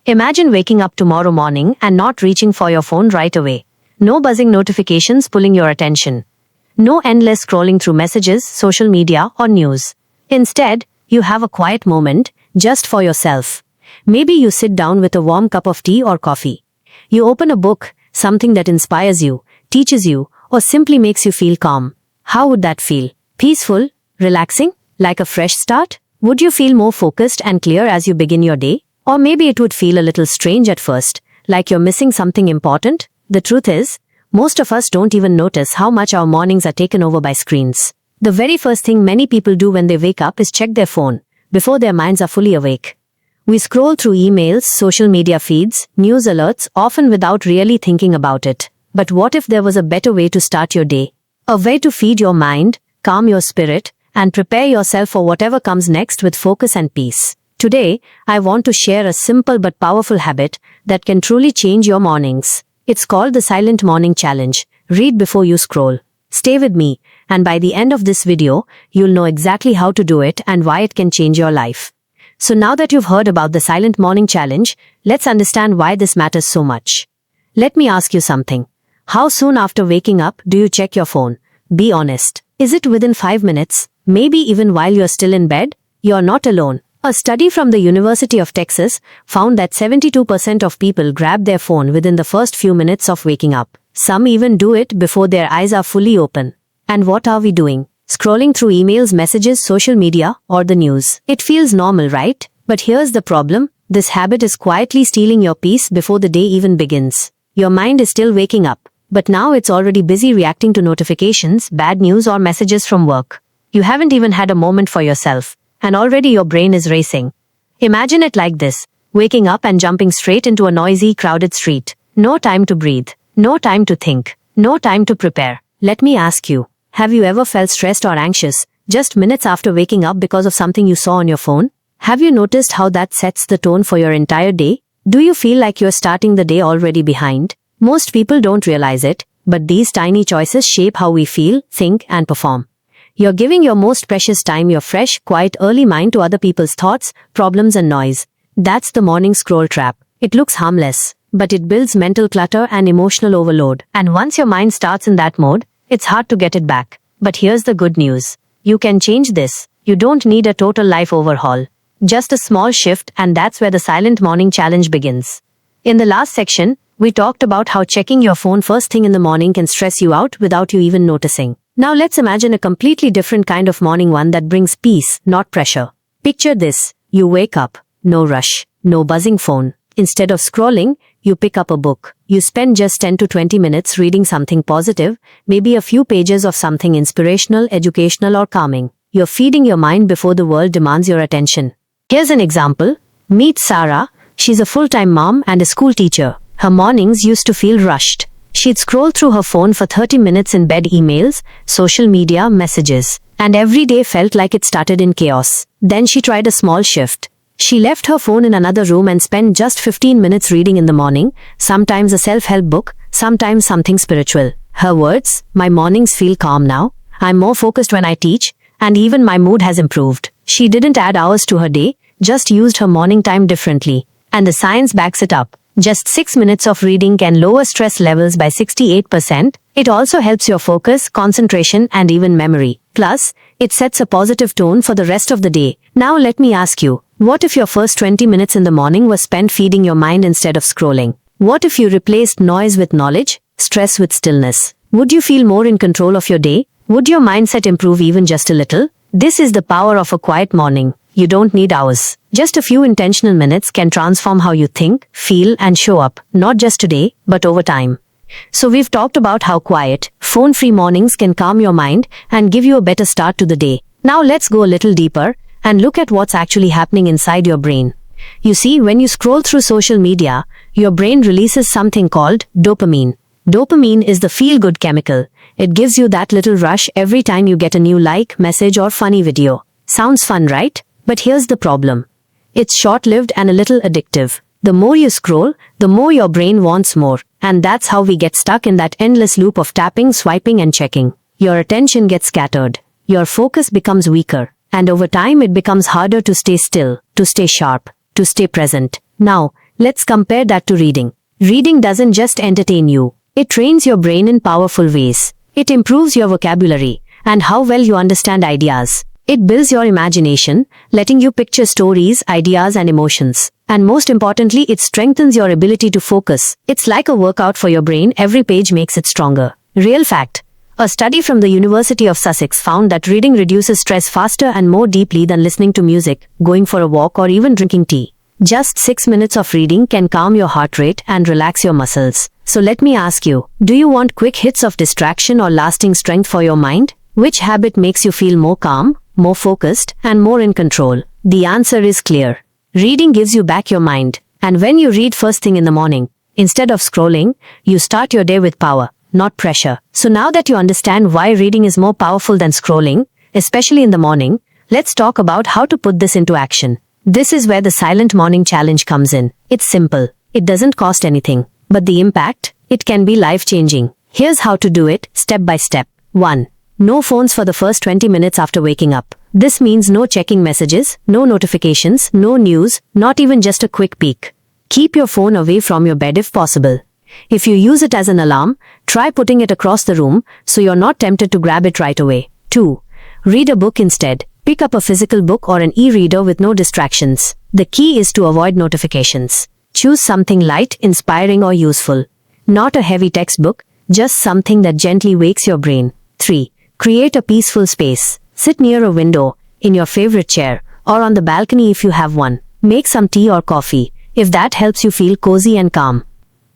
Imagine waking up tomorrow morning and not reaching for your phone right away. No buzzing notifications pulling your attention. No endless scrolling through messages, social media, or news. Instead, you have a quiet moment just for yourself. Maybe you sit down with a warm cup of tea or coffee. You open a book, something that inspires you, teaches you, or simply makes you feel calm. How would that feel? Peaceful? Relaxing? Like a fresh start? Would you feel more focused and clear as you begin your day? Or maybe it would feel a little strange at first, like you're missing something important? The truth is, most of us don't even notice how much our mornings are taken over by screens. The very first thing many people do when they wake up is check their phone, before their minds are fully awake. We scroll through emails, social media feeds, news alerts, often without really thinking about it. But what if there was a better way to start your day? A way to feed your mind, calm your spirit, and prepare yourself for whatever comes next with focus and peace. Today, I want to share a simple but powerful habit that can truly change your mornings. It's called the Silent Morning Challenge. Read before you scroll. Stay with me, and by the end of this video, you'll know exactly how to do it and why it can change your life. So now that you've heard about the Silent Morning Challenge, let's understand why this matters so much. Let me ask you something. How soon after waking up do you check your phone? Be honest. Is it within 5 minutes? Maybe even while you're still in bed? You're not alone. A study from the University of Texas found that 72% of people grab their phone within the first few minutes of waking up. Some even do it before their eyes are fully open. And what are we doing? Scrolling through emails, messages, social media, or the news. It feels normal, right? But here's the problem. This habit is quietly stealing your peace before the day even begins. Your mind is still waking up, but now it's already busy reacting to notifications, bad news, or messages from work. You haven't even had a moment for yourself, and already your brain is racing. Imagine it like this, waking up and jumping straight into a noisy, crowded street. No time to breathe, no time to think, no time to prepare. Let me ask you, have you ever felt stressed or anxious just minutes after waking up because of something you saw on your phone? Have you noticed how that sets the tone for your entire day? Do you feel like you're starting the day already behind? Most people don't realize it, but these tiny choices shape how we feel, think, and perform. You're giving your most precious time, your fresh, quiet, early mind to other people's thoughts, problems, and noise. That's the morning scroll trap. It looks harmless, but it builds mental clutter and emotional overload. And once your mind starts in that mode, it's hard to get it back. But here's the good news. You can change this. You don't need a total life overhaul. Just a small shift, and that's where the Silent Morning Challenge begins. In the last section, we talked about how checking your phone first thing in the morning can stress you out without you even noticing. Now let's imagine a completely different kind of morning, one that brings peace, not pressure. Picture this. You wake up. No rush. No buzzing phone. Instead of scrolling, you pick up a book. You spend just 10 to 20 minutes reading something positive, maybe a few pages of something inspirational, educational, or calming. You're feeding your mind before the world demands your attention. Here's an example. Meet Sarah. She's a full-time mom and a school teacher. Her mornings used to feel rushed. She'd scroll through her phone for 30 minutes in bed, emails, social media, messages. And every day felt like it started in chaos. Then she tried a small shift. She left her phone in another room and spent just 15 minutes reading in the morning, sometimes a self-help book, sometimes something spiritual. Her words, "My mornings feel calm now. I'm more focused when I teach, and even my mood has improved." She didn't add hours to her day, just used her morning time differently. And the science backs it up. Just 6 minutes of reading can lower stress levels by 68%. It also helps your focus, concentration, and even memory. Plus, it sets a positive tone for the rest of the day. Now let me ask you, what if your first 20 minutes in the morning was spent feeding your mind instead of scrolling? What if you replaced noise with knowledge, stress with stillness? Would you feel more in control of your day? Would your mindset improve even just a little? This is the power of a quiet morning. You don't need hours. Just a few intentional minutes can transform how you think, feel, and show up, not just today, but over time. So we've talked about how quiet, phone-free mornings can calm your mind and give you a better start to the day. Now let's go a little deeper and look at what's actually happening inside your brain. You see, when you scroll through social media, your brain releases something called dopamine. Dopamine is the feel-good chemical. It gives you that little rush every time you get a new like, message, or funny video. Sounds fun, right? But here's the problem. It's short-lived and a little addictive. The more you scroll, the more your brain wants more. And that's how we get stuck in that endless loop of tapping, swiping, and checking. Your attention gets scattered. Your focus becomes weaker. And over time it becomes harder to stay still, to stay sharp, to stay present. Now, Let's compare that to reading. Reading doesn't just entertain you. It trains your brain in powerful ways. It improves your vocabulary and how well you understand ideas. It builds your imagination, letting you picture stories, ideas, and emotions. And most importantly, it strengthens your ability to focus. It's like a workout for your brain. Every page makes it stronger. Real fact. A study from the University of Sussex found that reading reduces stress faster and more deeply than listening to music, going for a walk, or even drinking tea. Just 6 minutes of reading can calm your heart rate and relax your muscles. So let me ask you, do you want quick hits of distraction or lasting strength for your mind? Which habit makes you feel more calm, more focused, and more in control? The answer is clear. Reading gives you back your mind. And when you read first thing in the morning, instead of scrolling, you start your day with power, not pressure. So now that you understand why reading is more powerful than scrolling, especially in the morning, let's talk about how to put this into action. This is where the silent morning challenge comes in. It's simple. It doesn't cost anything. But the impact, it can be life-changing. Here's how to do it, step by step. 1. No phones for the first 20 minutes after waking up. This means no checking messages, no notifications, no news, not even just a quick peek. Keep your phone away from your bed if possible. If you use it as an alarm, try putting it across the room so you're not tempted to grab it right away. 2. Read a book instead. Pick up a physical book or an e-reader with no distractions. The key is to avoid notifications. Choose something light, inspiring, or useful. Not a heavy textbook, just something that gently wakes your brain. 3. Create a peaceful space. Sit near a window, in your favorite chair, or on the balcony if you have one. Make some tea or coffee, if that helps you feel cozy and calm.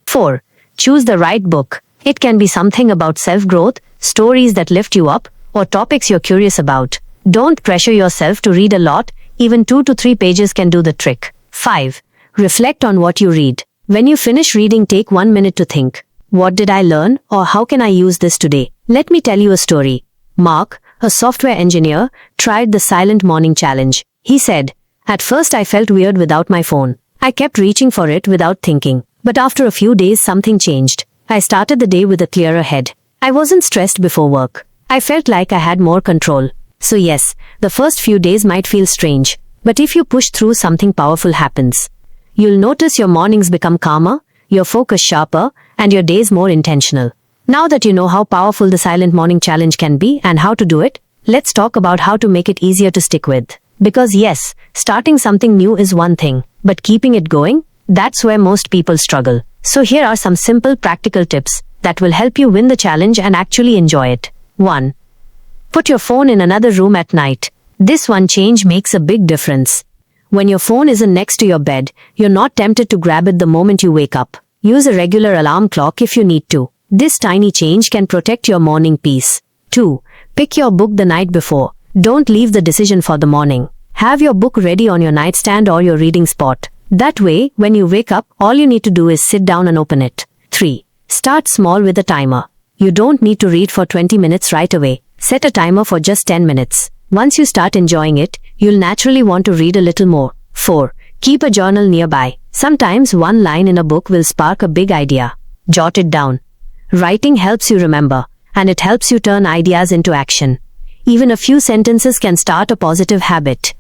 4. Choose the right book. It can be something about self-growth, stories that lift you up, or topics you're curious about. Don't pressure yourself to read a lot, even 2 to 3 pages can do the trick. 5. Reflect on what you read. When you finish reading, take 1 minute to think. What did I learn, or how can I use this today? Let me tell you a story. Mark, a software engineer, tried the silent morning challenge. He said, "At first I felt weird without my phone. I kept reaching for it without thinking. But after a few days something changed. I started the day with a clearer head. I wasn't stressed before work. I felt like I had more control." So yes, the first few days might feel strange, but if you push through, something powerful happens. You'll notice your mornings become calmer, your focus sharper, and your days more intentional. Now that you know how powerful the silent morning challenge can be and how to do it, let's talk about how to make it easier to stick with. Because yes, starting something new is one thing, but keeping it going, that's where most people struggle. So here are some simple practical tips that will help you win the challenge and actually enjoy it. 1. Put your phone in another room at night. This one change makes a big difference. When your phone isn't next to your bed, you're not tempted to grab it the moment you wake up. Use a regular alarm clock if you need to. This tiny change can protect your morning peace. 2. Pick your book the night before. Don't leave the decision for the morning. Have your book ready on your nightstand or your reading spot. That way, when you wake up, all you need to do is sit down and open it. 3. Start small with a timer. You don't need to read for 20 minutes right away. Set a timer for just 10 minutes. Once you start enjoying it, you'll naturally want to read a little more. 4. Keep a journal nearby. Sometimes one line in a book will spark a big idea. Jot it down. Writing helps you remember, and it helps you turn ideas into action. Even a few sentences can start a positive habit.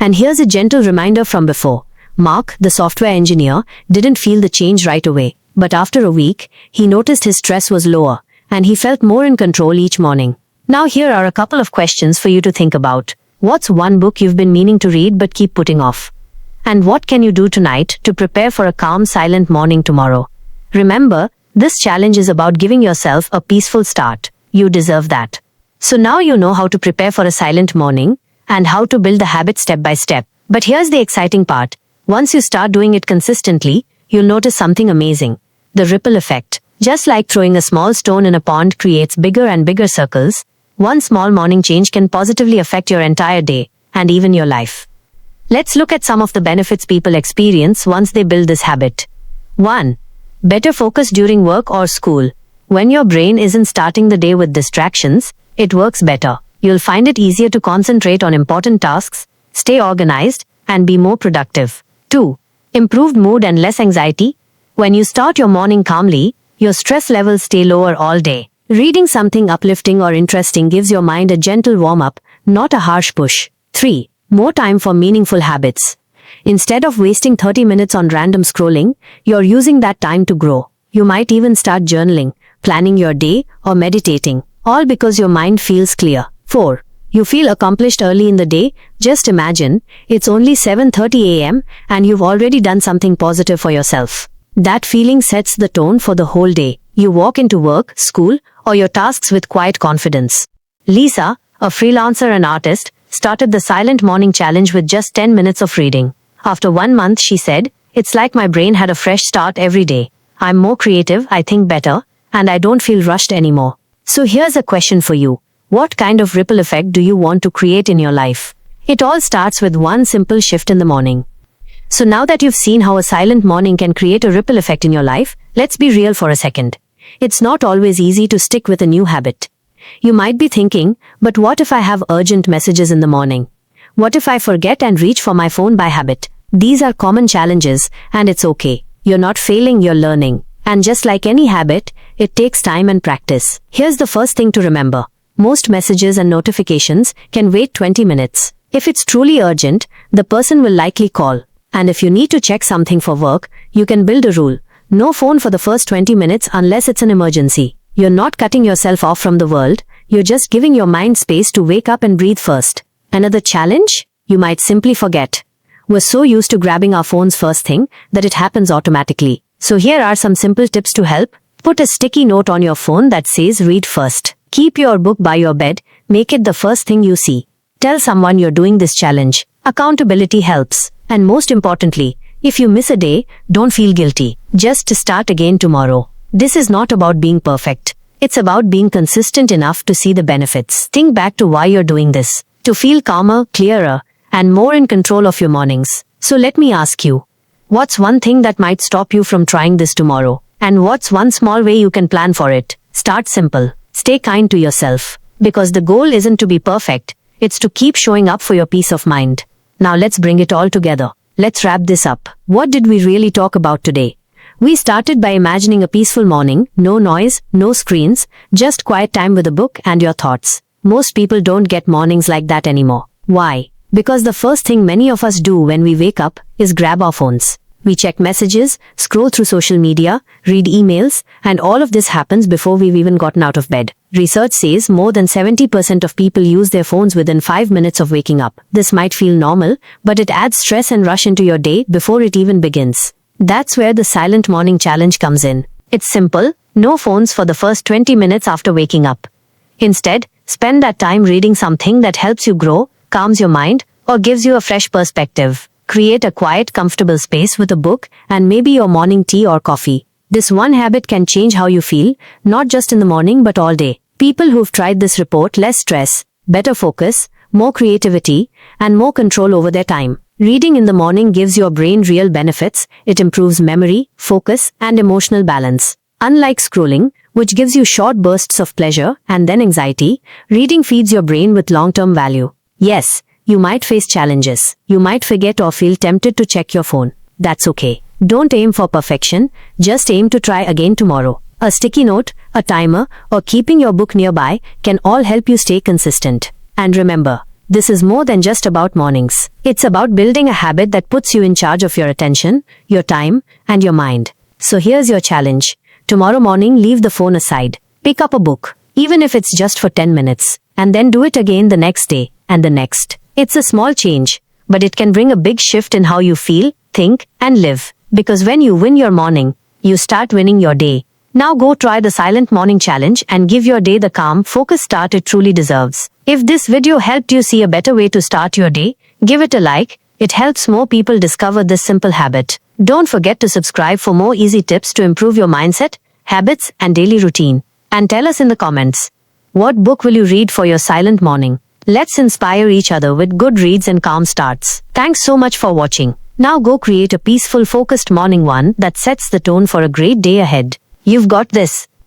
And here's a gentle reminder from before. Mark, the software engineer, didn't feel the change right away. But after a week, he noticed his stress was lower, and he felt more in control each morning. Now here are a couple of questions for you to think about. What's one book you've been meaning to read but keep putting off? And what can you do tonight to prepare for a calm, silent morning tomorrow? Remember, this challenge is about giving yourself a peaceful start. You deserve that. So now you know how to prepare for a silent morning and how to build the habit step by step. But here's the exciting part. Once you start doing it consistently, you'll notice something amazing. The ripple effect. Just like throwing a small stone in a pond creates bigger and bigger circles, one small morning change can positively affect your entire day and even your life. Let's look at some of the benefits people experience once they build this habit. 1. Better focus during work or school. When your brain isn't starting the day with distractions, it works better. You'll find it easier to concentrate on important tasks, stay organized, and be more productive. 2. Improved mood and less anxiety. When you start your morning calmly, your stress levels stay lower all day. Reading something uplifting or interesting gives your mind a gentle warm-up, not a harsh push. 3. More time for meaningful habits. Instead of wasting 30 minutes on random scrolling, you're using that time to grow. You might even start journaling, planning your day, or meditating, all because your mind feels clear. 4. You feel accomplished early in the day. Just imagine, it's only 7:30 a.m. and you've already done something positive for yourself. That feeling sets the tone for the whole day. You walk into work, school, or your tasks with quiet confidence. Lisa, a freelancer and artist, started the Silent Morning Challenge with just 10 minutes of reading. After 1 month, she said, "It's like my brain had a fresh start every day. I'm more creative, I think better, and I don't feel rushed anymore." So here's a question for you. What kind of ripple effect do you want to create in your life? It all starts with one simple shift in the morning. So now that you've seen how a silent morning can create a ripple effect in your life, let's be real for a second. It's not always easy to stick with a new habit. You might be thinking, but what if I have urgent messages in the morning? What if I forget and reach for my phone by habit? These are common challenges, and it's okay. You're not failing, you're learning. And just like any habit, it takes time and practice. Here's the first thing to remember. Most messages and notifications can wait 20 minutes. If it's truly urgent, the person will likely call. And if you need to check something for work, you can build a rule. No phone for the first 20 minutes unless it's an emergency. You're not cutting yourself off from the world, you're just giving your mind space to wake up and breathe first. Another challenge? You might simply forget. We're so used to grabbing our phones first thing that it happens automatically. So here are some simple tips to help. Put a sticky note on your phone that says read first. Keep your book by your bed, make it the first thing you see. Tell someone you're doing this challenge. Accountability helps. And most importantly, if you miss a day, don't feel guilty. Just start again tomorrow. This is not about being perfect. It's about being consistent enough to see the benefits. Think back to why you're doing this. To feel calmer, clearer, and more in control of your mornings. So let me ask you, what's one thing that might stop you from trying this tomorrow? And what's one small way you can plan for it? Start simple. Stay kind to yourself. Because the goal isn't to be perfect, it's to keep showing up for your peace of mind. Now let's bring it all together. Let's wrap this up. What did we really talk about today? We started by imagining a peaceful morning, no noise, no screens, just quiet time with a book and your thoughts. Most people don't get mornings like that anymore. Why? Because the first thing many of us do when we wake up is grab our phones. We check messages, scroll through social media, read emails, and all of this happens before we've even gotten out of bed. Research says more than 70% of people use their phones within 5 minutes of waking up. This might feel normal, but it adds stress and rush into your day before it even begins. That's where the Silent Morning Challenge comes in. It's simple, no phones for the first 20 minutes after waking up. Instead, spend that time reading something that helps you grow, calms your mind, or gives you a fresh perspective. Create a quiet, comfortable space with a book and maybe your morning tea or coffee. This one habit can change how you feel, not just in the morning but all day. People who've tried this report less stress, better focus, more creativity, and more control over their time. Reading in the morning gives your brain real benefits. It improves memory, focus, and emotional balance. Unlike scrolling, which gives you short bursts of pleasure and then anxiety, reading feeds your brain with long-term value. Yes, you might face challenges. You might forget or feel tempted to check your phone. That's okay. Don't aim for perfection, just aim to try again tomorrow. A sticky note, a timer, or keeping your book nearby can all help you stay consistent. And remember, this is more than just about mornings. It's about building a habit that puts you in charge of your attention, your time, and your mind. So here's your challenge. Tomorrow morning, leave the phone aside. Pick up a book, even if it's just for 10 minutes, and then do it again the next day, and the next. It's a small change, but it can bring a big shift in how you feel, think, and live. Because when you win your morning, you start winning your day. Now go try the Silent Morning Challenge and give your day the calm, focused start it truly deserves. If this video helped you see a better way to start your day, give it a like. It helps more people discover this simple habit. Don't forget to subscribe for more easy tips to improve your mindset, habits, and daily routine. And tell us in the comments, what book will you read for your silent morning? Let's inspire each other with good reads and calm starts. Thanks so much for watching. Now go create a peaceful, focused morning one that sets the tone for a great day ahead. You've got this.